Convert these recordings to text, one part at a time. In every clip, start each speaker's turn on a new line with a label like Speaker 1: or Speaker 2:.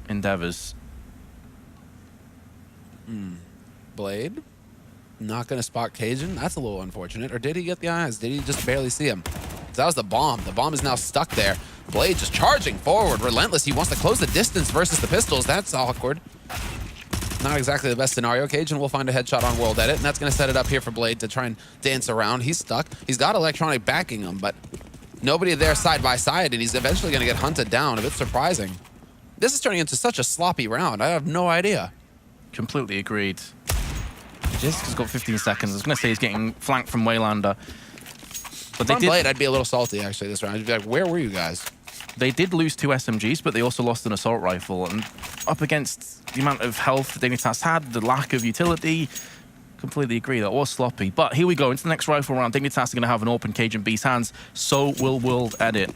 Speaker 1: endeavors.
Speaker 2: Blade not going to spot Cajun. That's a little unfortunate. Or did he get the eyes? Did he just barely see him? That was the bomb. The bomb is now stuck there. Blade just charging forward, relentless. He wants to close the distance versus the pistols. That's awkward. Not exactly the best scenario. Cajun will find a headshot on World Edit, and that's going to set it up here for Blade to try and dance around. He's stuck. He's got Electronic backing him, but nobody there side by side, and he's eventually going to get hunted down. A bit surprising. This is turning into such a sloppy round. I have no idea.
Speaker 1: Completely agreed. Jisk has got 15 seconds. I was going to say he's getting flanked from Waylander. But
Speaker 2: If I'm Blade, I'd be a little salty, actually, this round. I'd be like, where were you guys?
Speaker 1: They did lose 2 SMGs, but they also lost an assault rifle. And up against the amount of health Dignitas had, the lack of utility, completely agree, that was sloppy. But here we go, into the next rifle round. Dignitas are going to have an open cage in B's hands. So will World Edit.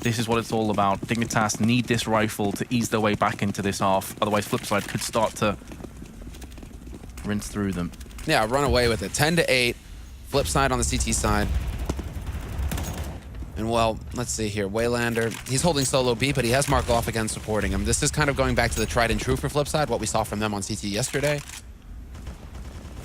Speaker 1: This is what it's all about. Dignitas need this rifle to ease their way back into this half. Otherwise, Flipside could start to rinse through them.
Speaker 2: Yeah, run away with it. 10-8. Flipside on the CT side. And well, let's see here. Waylander, he's holding solo B, but he has Mark off again supporting him. This is kind of going back to the tried and true for Flipside, what we saw from them on CT yesterday.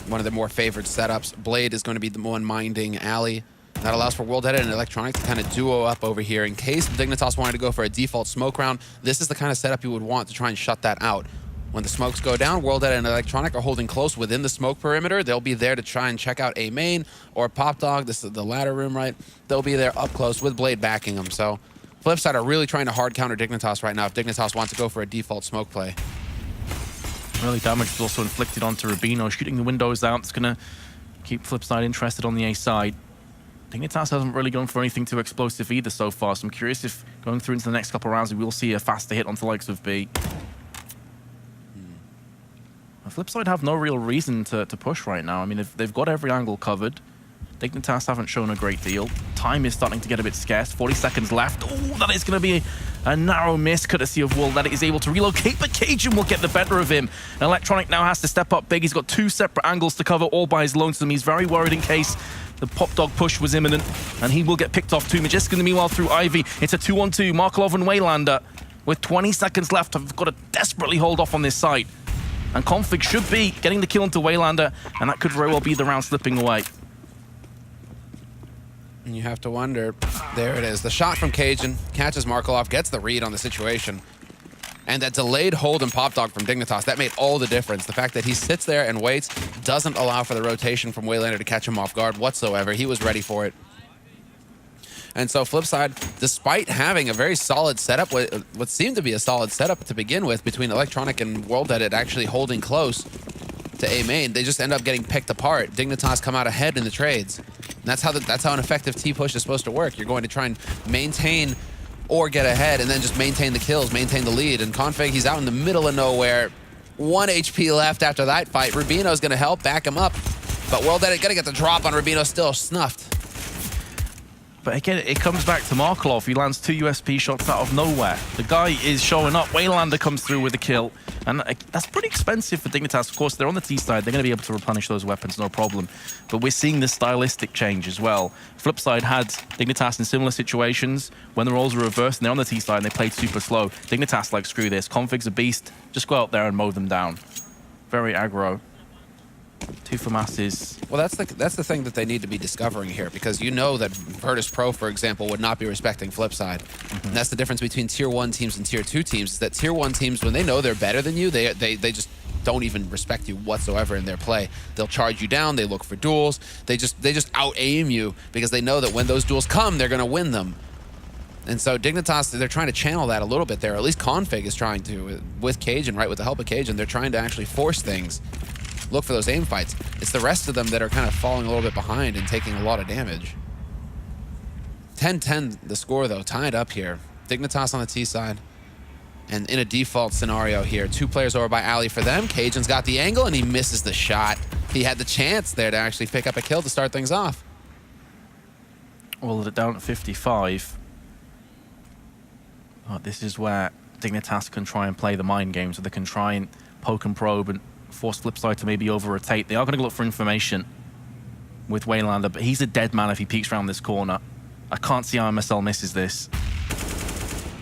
Speaker 2: One of the more favored setups. Blade is going to be the one minding alley. That allows for World Edit and Electronic to kind of duo up over here. In case Dignitas wanted to go for a default smoke round, this is the kind of setup you would want to try and shut that out. When the smokes go down, World Edit and Electronic are holding close within the smoke perimeter. They'll be there to try and check out A main or Pop Dog. This is the latter room, right? They'll be there up close with Blade backing them. So Flipside are really trying to hard counter Dignitas right now if Dignitas wants to go for a default smoke play.
Speaker 1: Really damage was also inflicted onto Rubino, shooting the windows out. It's going to keep Flipside interested on the A side. Dignitas hasn't really gone for anything too explosive either so far, so I'm curious if going through into the next couple of rounds we will see a faster hit onto the likes of B. Flipside have no real reason to push right now. I mean, they've got every angle covered. Dignitas haven't shown a great deal. Time is starting to get a bit scarce. 40 seconds left. Oh, that is going to be a narrow miss, courtesy of World Edit is able to relocate, but Cajun will get the better of him. And Electronic now has to step up big. He's got 2 separate angles to cover all by his lonesome. He's very worried in case the Pop Dog push was imminent, and he will get picked off too. Majiska, meanwhile, through Ivy. It's a 2-on-2. Markov and Waylander. With 20 seconds left, I've got to desperately hold off on this site. And Config should be getting the kill into Waylander, and that could very well be the round slipping away.
Speaker 2: And you have to wonder, there it is. The shot from Cajun catches Markov, gets the read on the situation. And that delayed hold and Pop Dog from Dignitas, that made all the difference. The fact that he sits there and waits doesn't allow for the rotation from Waylander to catch him off guard whatsoever. He was ready for it. And so Flipside, despite having a very solid setup, what seemed to be a solid setup to begin with between Electronic and World Edit actually holding close to A main, they just end up getting picked apart. Dignitas come out ahead in the trades. And that's how an effective T-push is supposed to work. You're going to try and maintain or get ahead and then just maintain the kills, maintain the lead. And Config, he's out in the middle of nowhere. 1 HP left after that fight. Rubino's going to help back him up. But World Edit going to get the drop on Rubino, still snuffed.
Speaker 1: But again, it comes back to Markov. He lands 2 USP shots out of nowhere. The guy is showing up. Waylander comes through with a kill. And that's pretty expensive for Dignitas. Of course, they're on the T side. They're going to be able to replenish those weapons, no problem. But we're seeing this stylistic change as well. Flipside had Dignitas in similar situations when the roles were reversed and they're on the T side and they played super slow. Dignitas like, screw this. Config's a beast. Just go out there and mow them down. Very aggro. 2 for masses.
Speaker 2: Well, that's the thing that they need to be discovering here, because you know that Virtus Pro, for example, would not be respecting Flipside. And that's the difference between Tier 1 teams and Tier 2 teams, is that Tier 1 teams, when they know they're better than you, they just don't even respect you whatsoever in their play. They'll charge you down, they look for duels, they just out-aim you because they know that when those duels come, they're going to win them. And so Dignitas, they're trying to channel that a little bit there. At least Config is trying to, with Cajun, right, with the help of Cajun, they're trying to actually force things. Look for those aim fights. It's the rest of them that are kind of falling a little bit behind and taking a lot of damage. 10-10 the score, though, tied up here. Dignitas on the T side. And in a default scenario here, 2 players over by alley for them. Cajun's got the angle, and he misses the shot. He had the chance there to actually pick up a kill to start things off.
Speaker 1: Well, they're down at 55. Oh, this is where Dignitas can try and play the mind game, so they can try and poke and probe and force Flipside to maybe over-rotate. They are going to look for information with Waylander, but he's a dead man if he peeks around this corner. I can't see how MSL misses this.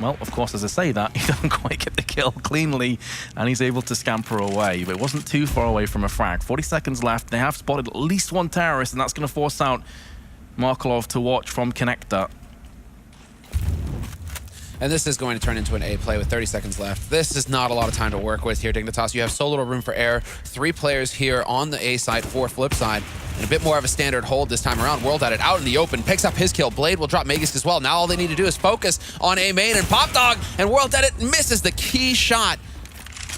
Speaker 1: Well, of course, as I say that, he doesn't quite get the kill cleanly, and he's able to scamper away. But it wasn't too far away from a frag. 40 seconds left. They have spotted at least one terrorist, and that's going to force out Markelov to watch from Connector.
Speaker 2: And this is going to turn into an A play with 30 seconds left. This is not a lot of time to work with here, Dignitas. You have so little room for error. 3 players here on the A side, 4 flip side, and a bit more of a standard hold this time around. World at it out in the open, picks up his kill. Blade will drop Magisk as well. Now all they need to do is focus on A main and Pop Dog, and World at it misses the key shot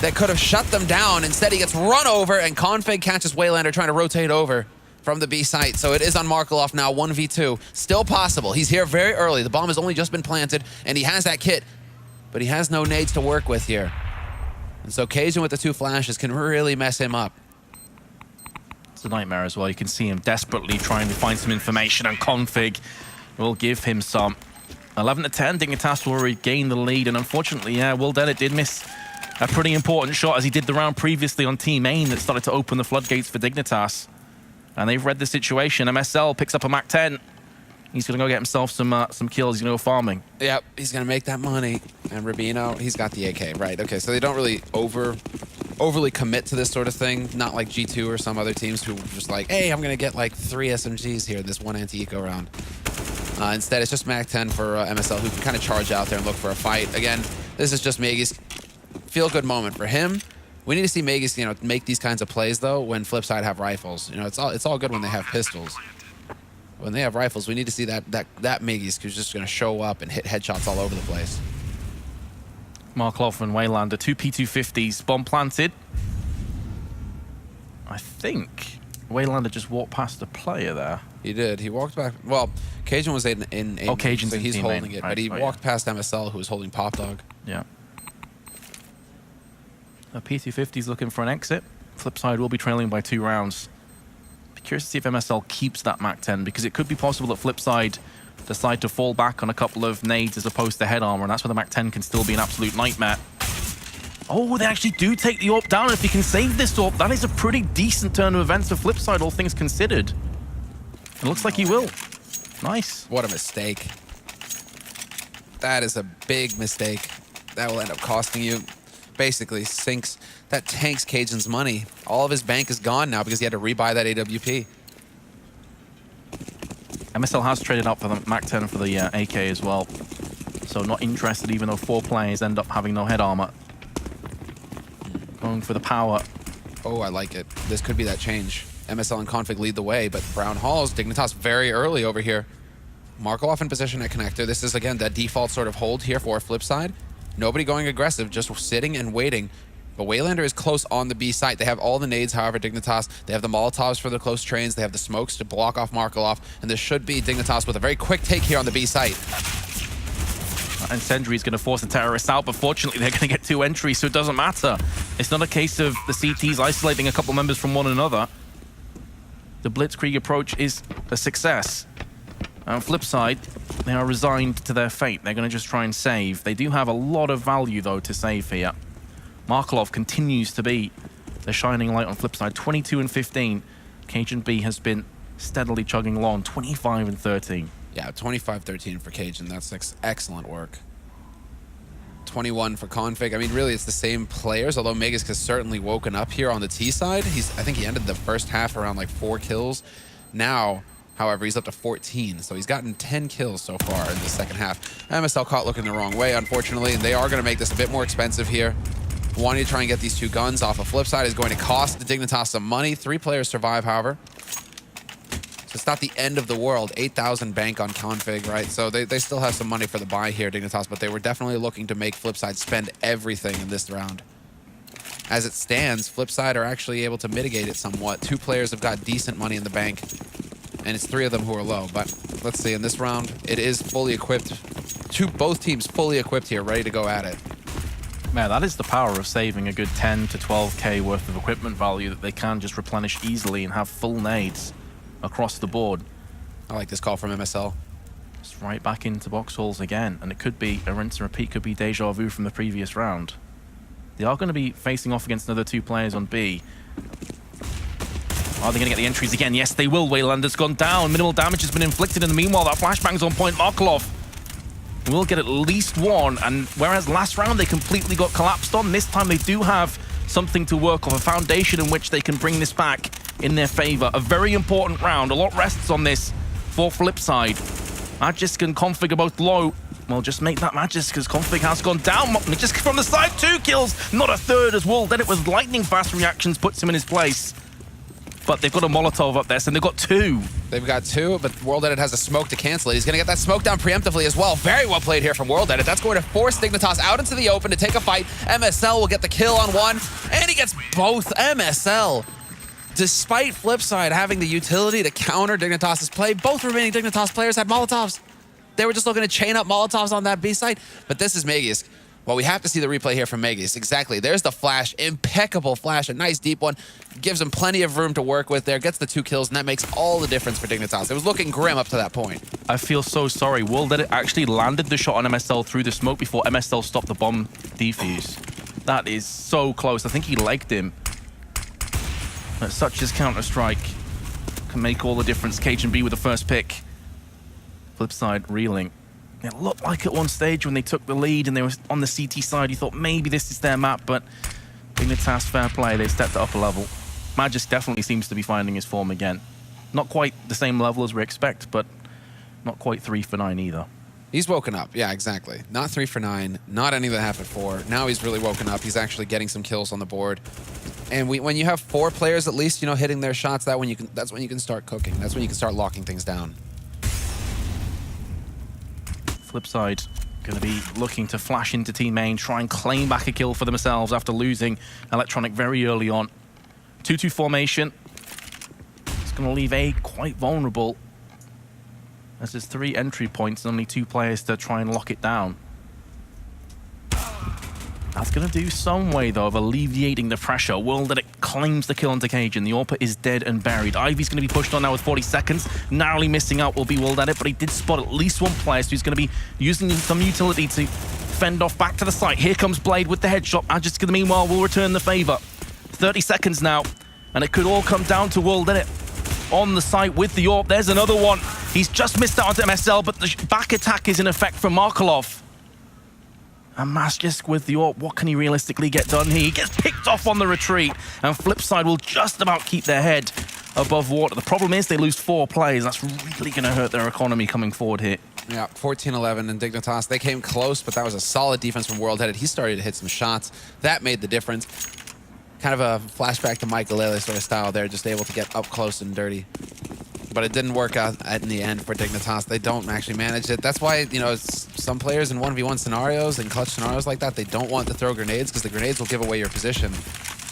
Speaker 2: that could have shut them down. Instead, he gets run over, and Config catches Waylander trying to rotate over from the B site. So it is on Markelov now, 1v2. Still possible. He's here very early. The bomb has only just been planted, and he has that kit, but he has no nades to work with here. And so Cajun with the 2 flashes can really mess him up.
Speaker 1: It's a nightmare as well. You can see him desperately trying to find some information, and Config will give him some. 11 to 10, Dignitas will regain the lead, and unfortunately, yeah, Will Dennett did miss a pretty important shot as he did the round previously on Team Main that started to open the floodgates for Dignitas. And they've read the situation. MSL picks up a MAC-10. He's going to go get himself some kills. He's going to go farming.
Speaker 2: Yep, he's going to make that money. And Rubino, he's got the AK, right? Okay, so they don't really overly commit to this sort of thing. Not like G2 or some other teams who are just like, hey, I'm going to get like 3 SMGs here this one anti-eco round. Instead, it's just MAC-10 for MSL, who can kind of charge out there and look for a fight. Again, this is just Magisk. Feel-good moment for him. We need to see Magisk, make these kinds of plays, though, when Flipside have rifles. It's all good when they have pistols. When they have rifles, we need to see that Magisk who's just going to show up and hit headshots all over the place.
Speaker 1: Markelov and Waylander, 2 P250s, bomb planted. I think Waylander just walked past a player there.
Speaker 2: He did. He walked back. Well, Cajun was in
Speaker 1: Cajun's
Speaker 2: so he's holding it,
Speaker 1: right,
Speaker 2: but he walked past MSL, who was holding Pop Dog.
Speaker 1: Yeah. P250's looking for an exit. Flipside will be trailing by 2 rounds. Be curious to see if MSL keeps that MAC-10, because it could be possible that Flipside decide to fall back on a couple of nades as opposed to head armor, and that's where the MAC-10 can still be an absolute nightmare. Oh, they actually do take the AWP down. If he can save this AWP, that is a pretty decent turn of events for Flipside, all things considered. It looks like he will. Nice.
Speaker 2: What a mistake. That is a big mistake. That will end up costing you. Basically sinks, that tanks Cajun's money. All of his bank is gone now because he had to rebuy that AWP.
Speaker 1: MSL has traded up for the MAC-10 for the AK as well. So not interested, even though 4 players end up having no head armor. Going for the power.
Speaker 2: Oh, I like it. This could be that change. MSL and Config lead the way, but Brown Halls, Dignitas very early over here. Markelov in position at connector. This is, again, that default sort of hold here for Flipside. Nobody going aggressive, just sitting and waiting. But Waylander is close on the B site. They have all the nades, however, Dignitas. They have the Molotovs for the close trains. They have the smokes to block off Markelov. And this should be Dignitas with a very quick take here on the B site.
Speaker 1: And Sendry's going to force the terrorists out, but fortunately they're going to get 2 entries, so it doesn't matter. It's not a case of the CTs isolating a couple members from one another. The Blitzkrieg approach is a success. On flip side, they are resigned to their fate. They're going to just try and save. They do have a lot of value, though, to save here. Markelov continues to be the shining light on flip side. 22 and 15. Cajun B has been steadily chugging along. 25 and 13.
Speaker 2: Yeah, 25-13 for Cajun. That's excellent work. 21 for Config. I mean, really, it's the same players, although Magisk has certainly woken up here on the T side. I think he ended the first half around like 4 kills. Now, however, he's up to 14, so he's gotten 10 kills so far in the second half. MSL caught looking the wrong way, unfortunately, and they are going to make this a bit more expensive here. Wanting to try and get these 2 guns off of flip side is going to cost the Dignitas some money. 3 players survive, however. So it's not the end of the world. 8,000 bank on Config, right? So they still have some money for the buy here, Dignitas, but they were definitely looking to make Flipside spend everything in this round. As it stands, Flipside are actually able to mitigate it somewhat. 2 players have got decent money in the bank, and it's 3 of them who are low. But let's see, in this round, it is fully equipped. Both teams fully equipped here, ready to go at it.
Speaker 1: Man, that is the power of saving a good 10 to 12k worth of equipment value that they can just replenish easily and have full nades across the board.
Speaker 2: I like this call from MSL.
Speaker 1: It's right back into box halls again, and it could be a rinse and repeat, could be deja vu from the previous round. They are going to be facing off against another 2 players on B. Are they going to get the entries again? Yes, they will. Waylander's gone down. Minimal damage has been inflicted in the meanwhile. That flashbang's on point. Markelov We'll get at least one, and whereas last round they completely got collapsed on, this time they do have something to work off, a foundation in which they can bring this back in their favor. A very important round. A lot rests on this for Flipside. Magisk and Config are both low. Well, just make that Magisk, because Config has gone down. Magisk from the side, 2 kills, not a third, as Wool did it with lightning fast reactions, puts him in his place. But they've got a Molotov up there, so they've got 2.
Speaker 2: They've got 2, but World Edit has a smoke to cancel it. He's going to get that smoke down preemptively as well. Very well played here from World Edit. That's going to force Dignitas out into the open to take a fight. MSL will get the kill on one, and he gets both. MSL, despite Flipside having the utility to counter Dignitas' play, both remaining Dignitas players had Molotovs. They were just looking to chain up Molotovs on that B site, but this is Magisk. Well, we have to see the replay here from Magisk. Exactly. There's the flash. Impeccable flash. A nice deep one. Gives him plenty of room to work with there. Gets the 2 kills, and that makes all the difference for Dignitas. It was looking grim up to that point.
Speaker 1: I feel so sorry. Will that it actually landed the shot on MSL through the smoke before MSL stopped the bomb defuse. That is so close. I think he legged him. But such as Counter-Strike can make all the difference. Cajun with the first pick. Flipside reeling. It looked like at one stage when they took the lead and they were on the CT side, you thought maybe this is their map, but Dignitas, fair play, they stepped it up a level. Magisk definitely seems to be finding his form again. Not quite the same level as we expect, but not quite 3 for 9 either.
Speaker 2: He's woken up. Yeah, exactly. Not 3 for 9, not any of the half at 4. Now he's really woken up. He's actually getting some kills on the board. And when you have 4 players at least, you know, hitting their shots, that's when you can start cooking. That's when you can start locking things down.
Speaker 1: Flipside going to be looking to flash into team main, try and claim back a kill for themselves after losing Electronic very early on. 2-2 formation. It's going to leave A quite vulnerable, as there's 3 entry points and only 2 players to try and lock it down. That's going to do some way, though, of alleviating the pressure. World that it claims the kill onto Cajun. The AWP is dead and buried. Ivy's going to be pushed on now with 40 seconds. Narrowly missing out will be World Edit, but he did spot at least 1 player, so he's going to be using some utility to fend off back to the site. Here comes Blade with the headshot. Magisk, meanwhile, will return the favor. 30 seconds now, and it could all come down to World Edit on the site with the AWP. There's another one. He's just missed out on MSL, but the back attack is in effect from Markelov. And Magisk with the AWP, what can he realistically get done here? He gets picked off on the retreat, and Flipside will just about keep their head above water. The problem is they lose 4 players. That's really going to hurt their economy coming forward here.
Speaker 2: Yeah, 14-11 and Dignitas. They came close, but that was a solid defense from World Headed. He started to hit some shots. That made the difference. Kind of a flashback to Mike Galele sort of style there, just able to get up close and dirty. But it didn't work out in the end for Dignitas. They don't actually manage it. That's why, you know, some players in 1v1 scenarios and clutch scenarios like that, they don't want to throw grenades because the grenades will give away your position.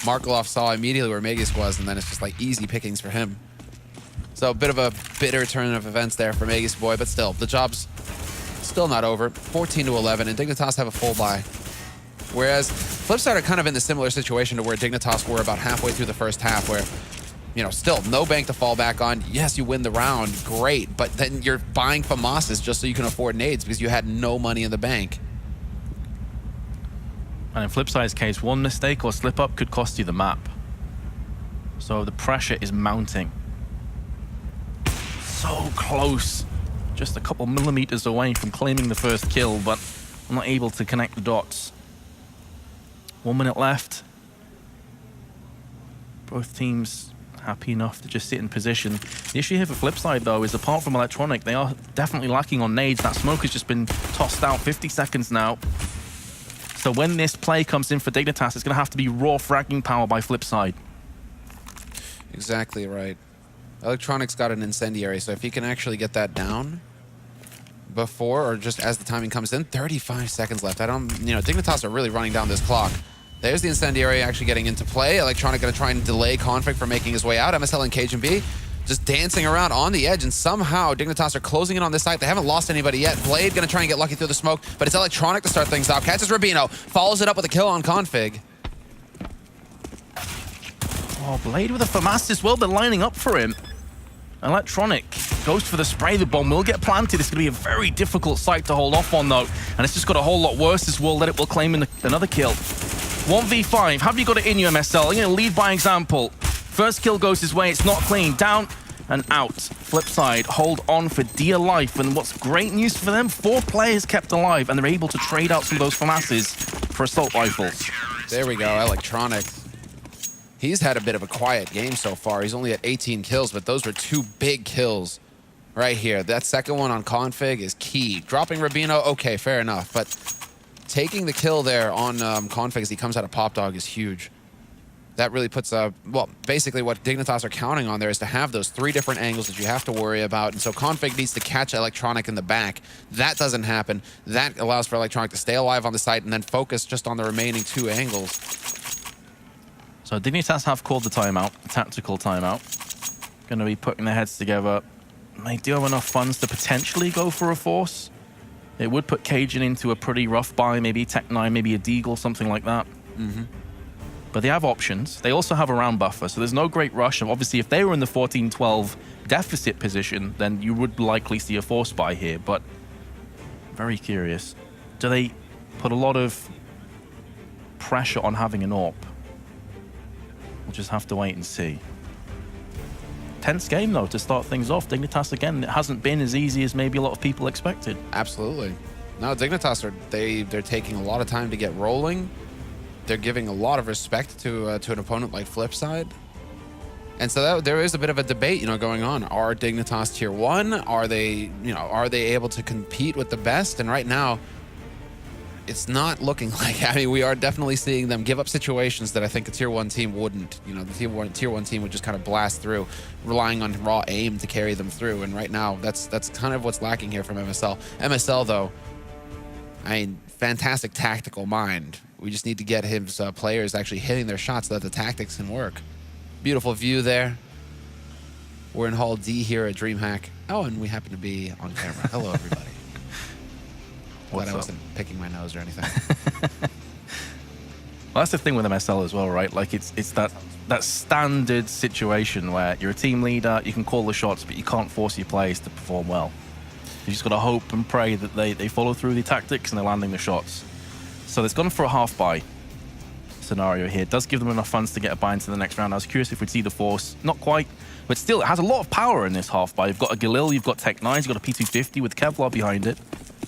Speaker 2: Markelov saw immediately where Magisk was, and then it's just like easy pickings for him. So a bit of a bitter turn of events there for Magisk boy, but still, the job's still not over. 14-11, and Dignitas have a full buy. Whereas Flipside are kind of in the similar situation to where Dignitas were about halfway through the first half, where, you know, still no bank to fall back on. Yes, you win the round, great, but then you're buying FAMASas just so you can afford nades because you had no money in the bank.
Speaker 1: And in Flipside's case, one mistake or slip up could cost you the map. So the pressure is mounting. So close. Just a couple millimeters away from claiming the first kill, but I'm not able to connect the dots. 1 minute left. Both teams happy enough to just sit in position. The issue here for Flipside, though, is apart from Electronic, they are definitely lacking on nades. That smoke has just been tossed out. 50 seconds now. So when this play comes in for Dignitas, it's going to have to be raw fragging power by Flipside.
Speaker 2: Exactly right. Electronic's got an incendiary, so if he can actually get that down before or just as the timing comes in, 35 seconds left. Dignitas are really running down this clock. There's the incendiary actually getting into play. Electronic going to try and delay Config from making his way out. MSL and Cajun just dancing around on the edge, and somehow Dignitas are closing in on this site. They haven't lost anybody yet. Blade going to try and get lucky through the smoke, but it's Electronic to start things off. Catches Rubino, follows it up with a kill on Config.
Speaker 1: Oh, Blade with a FAMAS as well. They're lining up for him. Electronic goes for the spray. The bomb will get planted. It's going to be a very difficult site to hold off on, though. And it's just got a whole lot worse as well. That it will claim another kill. 1v5. Have you got it in you, MSL? You're going to lead by example. First kill goes his way. It's not clean. Down and out. Flipside hold on for dear life, and what's great news for them, 4 players kept alive, and they're able to trade out some of those FAMASs for assault rifles.
Speaker 2: There we go, Electronic. He's had a bit of a quiet game so far. He's only at 18 kills, but those were 2 big kills right here. That second one on Config is key. Dropping Rubino, okay, fair enough, but taking the kill there on Config as he comes out of Pop Dog is huge. That really puts, well, basically what Dignitas are counting on there is to have those 3 different angles that you have to worry about. And so Config needs to catch Electronic in the back. That doesn't happen. That allows for Electronic to stay alive on the site and then focus just on the remaining 2 angles.
Speaker 1: So Dignitas have called the timeout, the tactical timeout. Going to be putting their heads together. They do have enough funds to potentially go for a force. It would put Cajun into a pretty rough buy, maybe Tech-9, maybe a Deagle, something like that. But they have options. They also have a round buffer, so there's no great rush. And obviously, if they were in the 14-12 deficit position, then you would likely see a force buy here. But very curious. Do they put a lot of pressure on having an AWP? We'll just have to wait and see. Tense game, though, to start things off. Dignitas, again, it hasn't been as easy as maybe a lot of people expected.
Speaker 2: Absolutely. No, Dignitas, they're taking a lot of time to get rolling. They're giving a lot of respect to an opponent like Flipside. And so there is a bit of a debate, going on. Are Dignitas tier 1? Are they able to compete with the best? And right now, it's not looking like. I mean, we are definitely seeing them give up situations that I think a tier 1 team wouldn't. The tier 1 team would just kind of blast through, relying on raw aim to carry them through. And right now, that's kind of what's lacking here from MSL. MSL, though, I mean, fantastic tactical mind. We just need to get his players actually hitting their shots so that the tactics can work. Beautiful view there. We're in Hall D here at DreamHack. Oh, and we happen to be on camera. Hello, everybody. Glad I wasn't picking my nose or anything.
Speaker 1: Well, that's the thing with MSL as well, right? Like, it's that standard situation where you're a team leader, you can call the shots, but you can't force your players to perform well. You just got to hope and pray that they follow through the tactics and they're landing the shots. So it's gone for a half buy scenario here. It does give them enough funds to get a buy into the next round. I was curious if we'd see the force. Not quite, but still, it has a lot of power in this half buy. You've got a Galil, you've got Tech-9s, you've got a P250 with Kevlar behind it.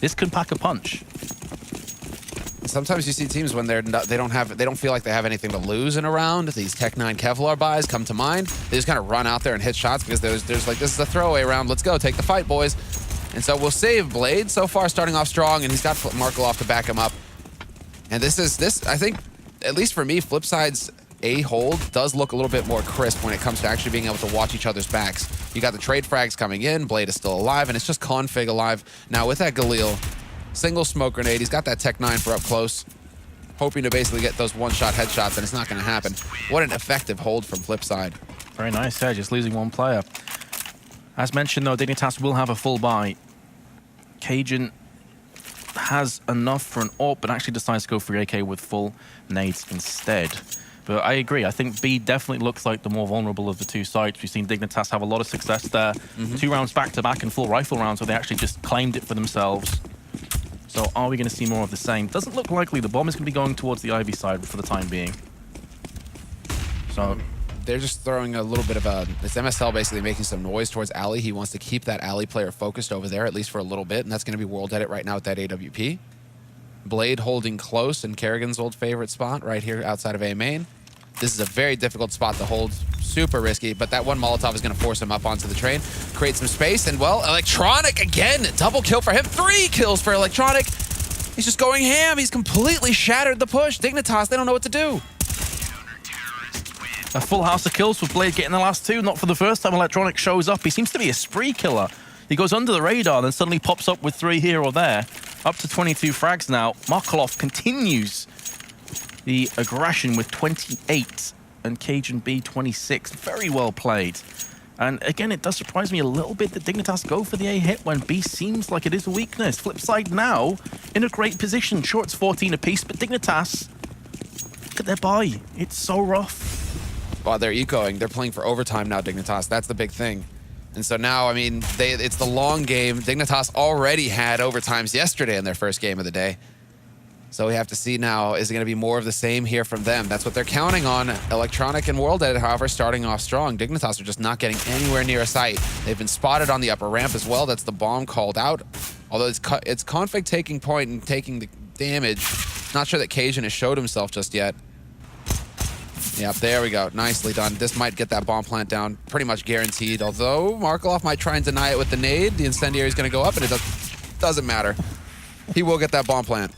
Speaker 1: This can pack a punch.
Speaker 2: Sometimes you see teams when they don't feel like they have anything to lose in a round. These Tech-9 Kevlar buys come to mind. They just kind of run out there and hit shots because there's like, this is a throwaway round. Let's go, take the fight, boys. And so we'll save Blade so far, starting off strong, and he's got Markaloff to back him up. And this, I think, at least for me, Flipside's A hold does look a little bit more crisp when it comes to actually being able to watch each other's backs. You got the trade frags coming in, Blade is still alive, and it's just Config alive. Now with that Galil, single smoke grenade, he's got that Tech-9 for up close, hoping to basically get those one-shot headshots, and it's not going to happen. What an effective hold from Flipside.
Speaker 1: Very nice, yeah, just losing one player. As mentioned, though, Dignitas will have a full buy. Cajun has enough for an AWP, but actually decides to go for AK with full nades instead. But I agree. I think B definitely looks like the more vulnerable of the 2 sites. We've seen Dignitas have a lot of success there. 2 rounds back-to-back and full rifle rounds where they actually just claimed it for themselves. So are we going to see more of the same? Doesn't look likely. The bomb is going to be going towards the Ivy side for the time being. So
Speaker 2: they're just throwing a little bit of a... It's MSL basically making some noise towards Alley. He wants to keep that Alley player focused over there, at least for a little bit, and that's going to be World Edit right now with that AWP. Blade holding close in Kerrigan's old favorite spot right here outside of A main. This is a very difficult spot to hold. Super risky, but that one Molotov is going to force him up onto the train, create some space, and, well, Electronic again. Double kill for him. 3 kills for Electronic. He's just going ham. He's completely shattered the push. Dignitas, they don't know what to do.
Speaker 1: A full house of kills with Blade getting the last 2. Not for the first time Electronic shows up. He seems to be a spree killer. He goes under the radar, then suddenly pops up with 3 here or there. Up to 22 frags now. Markaloff continues the aggression with 28 and Cajun B 26. Very well played. And again, it does surprise me a little bit that Dignitas go for the A hit when B seems like it is a weakness. Flipside now in a great position. Sure, it's 14 apiece, but Dignitas, look at their buy. It's so rough.
Speaker 2: Well, they're ecoing. They're playing for overtime now, Dignitas. That's the big thing. And so now, I mean, it's the long game. Dignitas already had overtimes yesterday in their first game of the day. So we have to see now, is it going to be more of the same here from them? That's what they're counting on. Electronic and World Edit, however, starting off strong. Dignitas are just not getting anywhere near a site. They've been spotted on the upper ramp as well. That's the bomb called out. Although it's Config taking point and taking the damage. Not sure that Cajun has showed himself just yet. Yep, there we go. Nicely done. This might get that bomb plant down pretty much guaranteed. Although Markaloff might try and deny it with the nade. The incendiary is going to go up, and it doesn't matter. He will get that bomb plant.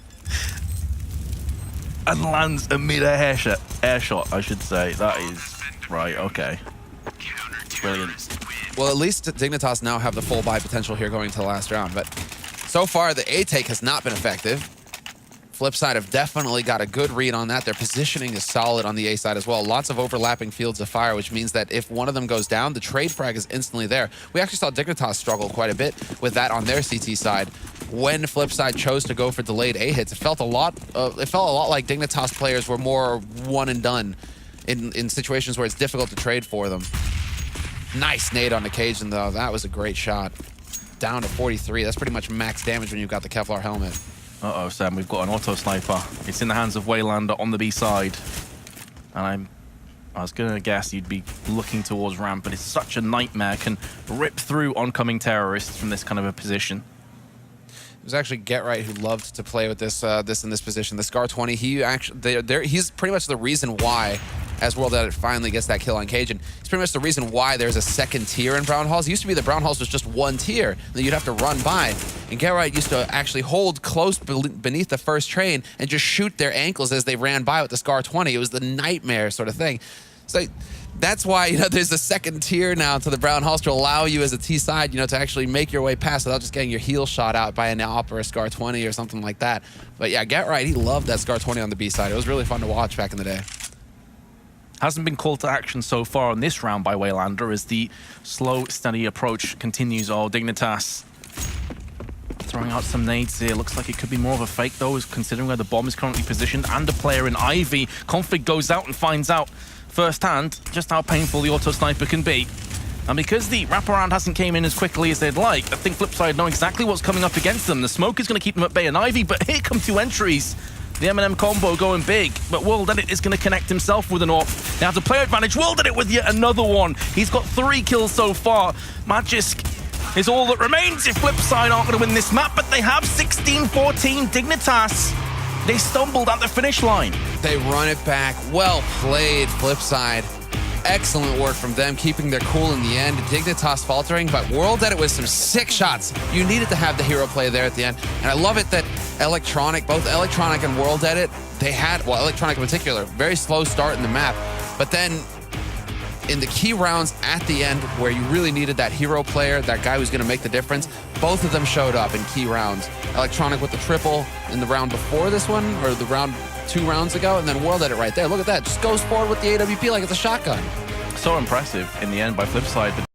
Speaker 1: And lands a mid-air air shot, I should say. That is right. Okay. Brilliant.
Speaker 2: Well, at least Dignitas now have the full buy potential here going to the last round. But so far, the A take has not been effective. Flip side have definitely got a good read on that. Their positioning is solid on the A side as well. Lots of overlapping fields of fire, which means that if one of them goes down, the trade frag is instantly there. We actually saw Dignitas struggle quite a bit with that on their CT side. When flip side chose to go for delayed A hits, it felt a lot like Dignitas players were more one and done in situations where it's difficult to trade for them. Nice nade on the Cajun though. That was a great shot. Down to 43. That's pretty much max damage when you've got the Kevlar helmet.
Speaker 1: Uh-oh, Sam, we've got an auto sniper. It's in the hands of Waylander on the B side. And I was going to guess you'd be looking towards ramp, but it's such a nightmare. Can rip through oncoming terrorists from this kind of a position.
Speaker 2: It was actually Get Right who loved to play with this in this position. The Scar 20, he's pretty much the reason why, as World Edit finally gets that kill on Cajun, it's pretty much the reason why there's a second tier in Brown Halls. It used to be that Brown Halls was just one tier that you'd have to run by. And Get Right used to actually hold close beneath the first train and just shoot their ankles as they ran by with the Scar 20. It was the nightmare sort of thing. So that's why, you know, there's a second tier now to the Brown Halls to allow you as a T side, you know, to actually make your way past without just getting your heel shot out by an AWP or a Scar 20 or something like that. But yeah, Get Right, he loved that Scar 20 on the B side. It was really fun to watch back in the day.
Speaker 1: Hasn't been called to action so far in this round by Waylander as the slow, steady approach continues. Oh, Dignitas throwing out some nades here. Looks like it could be more of a fake, though, considering where the bomb is currently positioned and a player in Ivy. Config goes out and finds out firsthand just how painful the auto sniper can be. And because the wraparound hasn't came in as quickly as they'd like, I think Flipside know exactly what's coming up against them. The smoke is going to keep them at bay in Ivy, but here come two entries. The M&M combo going big, but World Edit is going to connect himself with an AWP. They have the player advantage. World Edit with yet another one. He's got 3 kills so far. Magisk is all that remains if Flipside aren't going to win this map, but they have 16-14 Dignitas. They stumbled at the finish line.
Speaker 2: They run it back. Well played, Flipside. Excellent work from them, keeping their cool in the end. Dignitas faltering, but World Edit with some sick shots. You needed to have the hero play there at the end. And I love it that both Electronic and World Edit, they had, well, Electronic in particular, very slow start in the map. But then in the key rounds at the end where you really needed that hero player, that guy who's going to make the difference, both of them showed up in key rounds. Electronic with the triple in the round before this one, or the round 2 rounds ago, and then World Edit right there. Look at that. Just goes forward with the AWP like it's a shotgun.
Speaker 1: So impressive in the end by Flipside.